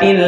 3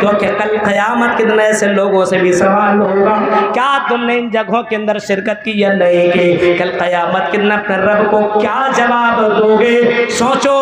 کیونکہ کل قیامت کے دن ایسے لوگوں سے بھی سوال ہوگا کیا تم نے ان جگہوں کے اندر شرکت کی یا نہیں کی؟ کل قیامت کے دن اپنے رب کو کیا جواب دو گے؟ سوچو۔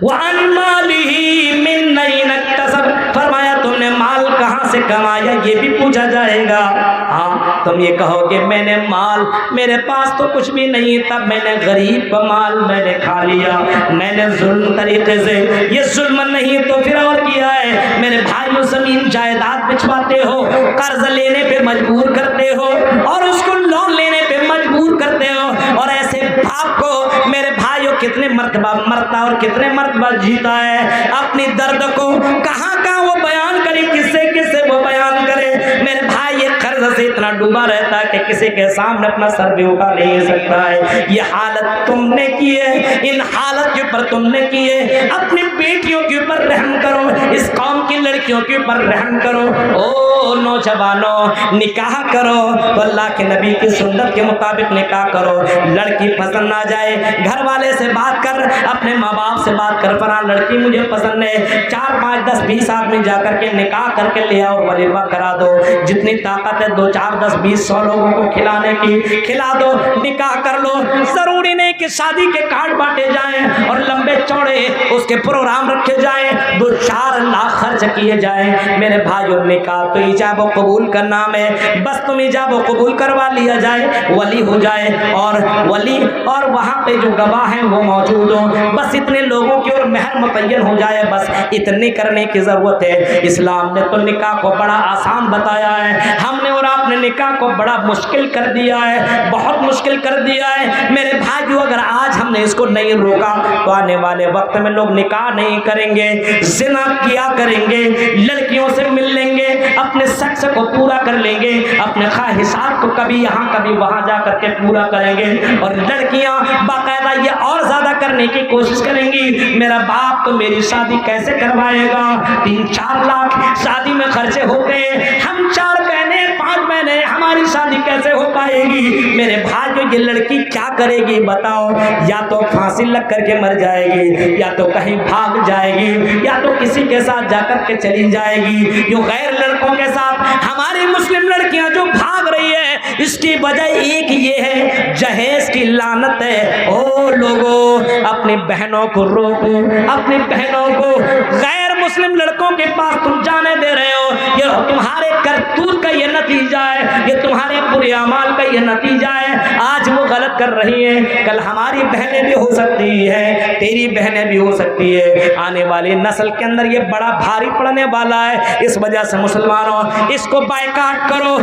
وَعَنْ مَالِهِ مِنْ أَيْنَ اكْتَسَبَ، فرمایا تم نے مال کہاں سے کمایا یہ بھی پوچھا جائے گا۔ ہاں تم یہ کہو کہ میں نے مال، میرے پاس تو کچھ بھی نہیں تھا، میں نے غریب کا مال میں نے کھا لیا، میں نے ظلم طریقے سے، یہ ظلم نہیں تو پھر اور کیا ہے؟ میرے بھائیوں زمین جائیداد بچواتے ہو، قرض لینے پہ مجبور کرتے ہو اور اس کو لون لینے پہ مجبور کرتے ہو، اور ایسے باپ کو میرے بھائیوں کتنے مرتبہ مرتا اور کتنے مرتبہ جیتا ہے، اپنی درد کو کہاں کہاں وہ بیان کرے، کس سے وہ بیان کرے۔ میرے بھائی یہ قرض سے اتنا ڈوبا رہتا ہے کہ کسی کے سامنے اپنا سر بھی اٹھا نہیں سکتا ہے۔ یہ حالت تم نے کی ہے، ان حالت کے اوپر تم نے کی ہے۔ اپنی بیٹیوں کے اوپر رحم کرو، اس قوم کی لڑکیوں کے اوپر رحم کرو۔ او نوجوانوں نکاح کرو تو اللہ کے نبی کی سنت کے مطابق نکاح کرو۔ لڑکی پسند نہ جائے، گھر والے سے بات کر، اپنے ماں باپ سے بات کر، فلاں لڑکی مجھے پسند ہے، 4 5 10 20 آدمی جا کر کے نکاح کر کے لے آؤ، ولیمہ کرا دو، جتنی طاقت ہے 2 4 10 20 100 لوگوں کو کھلانے کی کھلا دو، نکاح کر لو۔ ضروری نہیں کہ شادی کے کارڈ بانٹے جائیں اور لمبے چوڑے اس کے پروگرام رکھے جائیں، 2 4 لاکھ خرچ کیے جائیں۔ میرے بھائیوں نکاح تو ایجاب و قبول کا نام ہے، بس تم ایجاب و قبول کروا لیا جائے، ولی ہو جائے، اور ولی اور وہاں پہ جو گواہ ہیں وہ موجود ہوں، بس اتنے لوگوں کی اور مہر متعین ہو جائے، بس اتنے کرنے کی ضرورت ہے۔ اسلام نے تو نکاح کو بڑا آسان بتایا ہے، ہم نے اور آپ نے نکاح کو بڑا مشکل کر دیا ہے، بہت مشکل کر دیا ہے۔ میرے بھائیو اگر آج ہم نے اس کو نہیں روکا تو آنے والے وقت میں لوگ نکاح نہیں کریں گے، زنا کیا کریں گے، لڑکیوں سے مل لیں گے، اپنے سیکس کو پورا کر لیں گے، اپنے خواہشات کو کبھی یہاں کبھی وہاں جا کر کے پورا کریں گے، اور لڑکیاں باقاعدہ یہ اور زیادہ کرنے کی کوشش کریں گی۔ میرا باپ تو میری شادی کیسے کروائے گا، 3 4 لاکھ شادی میں خرچے ہوتے ہیں، ہم 4 بہنیں 5 بہنیں، ہماری شادی کیسے ہو پائے گی؟ میرے بھائیو یہ لڑکی کیا کرے گی بتاؤ؟ یا تو پھانسی لگ کر کے مر جائے گی، یا تو کہیں بھاگ جائے گی، یا تو کسی کے ساتھ جا کر کے چلی جائے گی، یوں غیر لڑکوں کے ساتھ۔ ہماری مسلم لڑکیاں جو بھاگ رہی ہے اس کی وجہ ایک یہ ہے، جہیز کی لعنت ہے۔ او لوگوں اپنی بہنوں کو روکو، اپنی بہنوں کو غیر مسلم لڑکوں کے پاس تم جانے دے رہے ہو، یہ تمہارے کرتوت کا یہ نتیجہ ہے، یہ تمہارے برے اعمال کا یہ نتیجہ ہے۔ آج وہ غلط کر رہی ہیں، کل ہماری بہنیں بھی ہو سکتی ہے، تیری بہنیں بھی ہو سکتی ہے، آنے والی نسل کے اندر یہ بڑا بھاری پڑنے والا ہے۔ اس وجہ سے مسلمانوں اس کو بائیکاٹ کرو،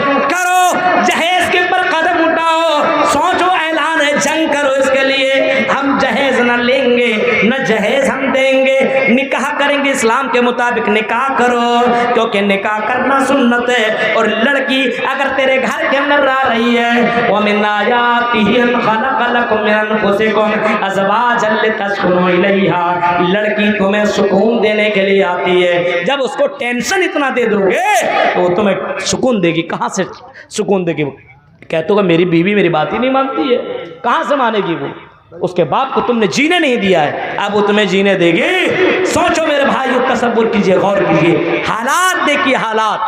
جہیز کے پر قدم اٹھاؤ، سوچو، اعلان جنگ کرو اس کے لیے، ہم جہیز نہ لیں گے، نہ جہیز ہم دیں گے، نکاح کریں گے اسلام کے مطابق نکاح کرو، کیونکہ نکاح کرنا سنت ہے۔ اور لڑکی اگر تیرے گھر کے اندر رہ رہی ہے، وَمِنْ آيَاتِهِ أَنْ خَلَقَ لَكُم مِّنْ أَنفُسِكُمْ أَزْوَاجًا لِتَسْكُنُوا إِلَيْهَا، لڑکی تمہیں سکون دینے کے لیے آتی ہے۔ جب اس کو ٹینشن اتنا دے دو گے تو وہ تمہیں سکون دے گی، کہاں سے سکون دے گی؟ کہتے ہو کہ میری بیوی میری بات ہی نہیں مانتی ہے، کہاں سے مانے گی وہ؟ اس کے باپ کو تم نے جینے نہیں دیا ہے، اب وہ تمہیں جینے دے گی؟ سوچو میرے بھائیو، تصور کیجئے، غور کیجئے، حالات دیکھیے، حالات۔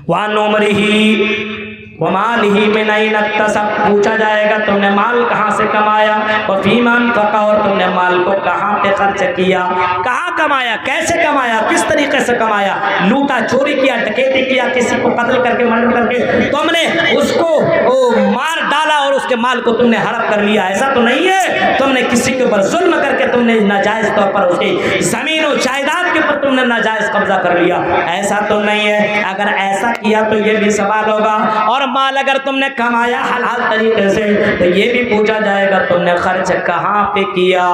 وَعَنْ عُمْرِهِ وَمَالِهِ مِنْ أَيْنَ اكْتَسَبَ، پوچھا جائے گا تم نے مال کہاں سے کمایا، وَفِيمَ أَنْفَقَ، اور تم نے مال کو کہاں پہ خرچ کیا، کہاں کمایا، کیسے کمایا، کس طریقے سے کمایا، لوٹا چوری کیا، ڈکیتی کیا، کسی کو قتل کر کے مرڈر کر کے تم نے اس کو مار ڈالا اور اس کے مال کو تم نے ہڑپ کر لیا، ایسا تو نہیں ہے؟ تم نے کسی کے اوپر ظلم کر کے تم نے ناجائز طور پر اس کی زمین و جائیداد کے اوپر تم نے ناجائز قبضہ کر لیا، ایسا تو نہیں ہے؟ اگر ایسا کیا تو یہ بھی سوال ہوگا، اور مال اگر تم نے کمایا حلال طریقے سے تو یہ بھی پوچھا جائے گا تم نے خرچ کہاں پہ کیا،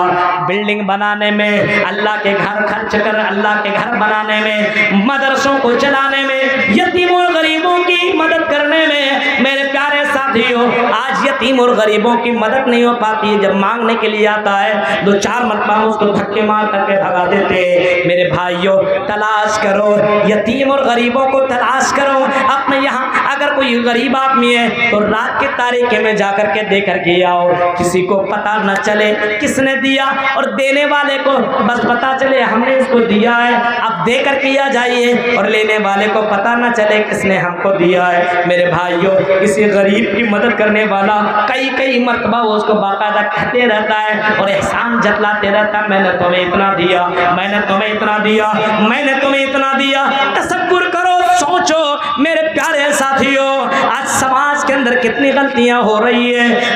بلڈنگ بنانے میں، اللہ کے گھر خرچ کر، اللہ کے گھر بنانے میں، مدرسوں کو چلانے میں، یتیموں غریبوں کی مدد کرنے میں۔ میرے پیارے ساتھیوں، آج آج یتیم اور غریبوں کی مدد نہیں ہو پاتی ہے، جب مانگنے کے لیے آتا ہے 2-4 مرتبہ اس کو دھکے مار کر کے بھگا دیتے۔ میرے بھائیوں تلاش کرو، یتیم اور غریبوں کو تلاش کرو اپنے یہاں۔ اگر کوئی غریب آدمی ہے تو رات کے تاریکی میں جا کر کے دے کر کے آؤ، کسی کو پتہ نہ چلے کس نے دیا، اور دینے والے کو بس پتہ چلے ہم نے اس کو دیا ہے، اب دے کر کے آ جائیے، اور لینے والے کو پتہ نہ چلے کس نے ہم کو دیا ہے۔ میرے بھائیوں کسی غریب کی مدد کرنے والا کئی مرتبہ وہ اس کو باقاعدہ کہتے رہتا ہے اور احسان جتلاتے رہتا ہے، میں نے تمہیں اتنا دیا، میں نے تمہیں اتنا دیا، میں نے تمہیں اتنا دیا۔ تصور کرو، سوچو میرے پیارے ساتھیوں، آج سماج کے اندر کتنی غلطیاں ہو رہی ہے۔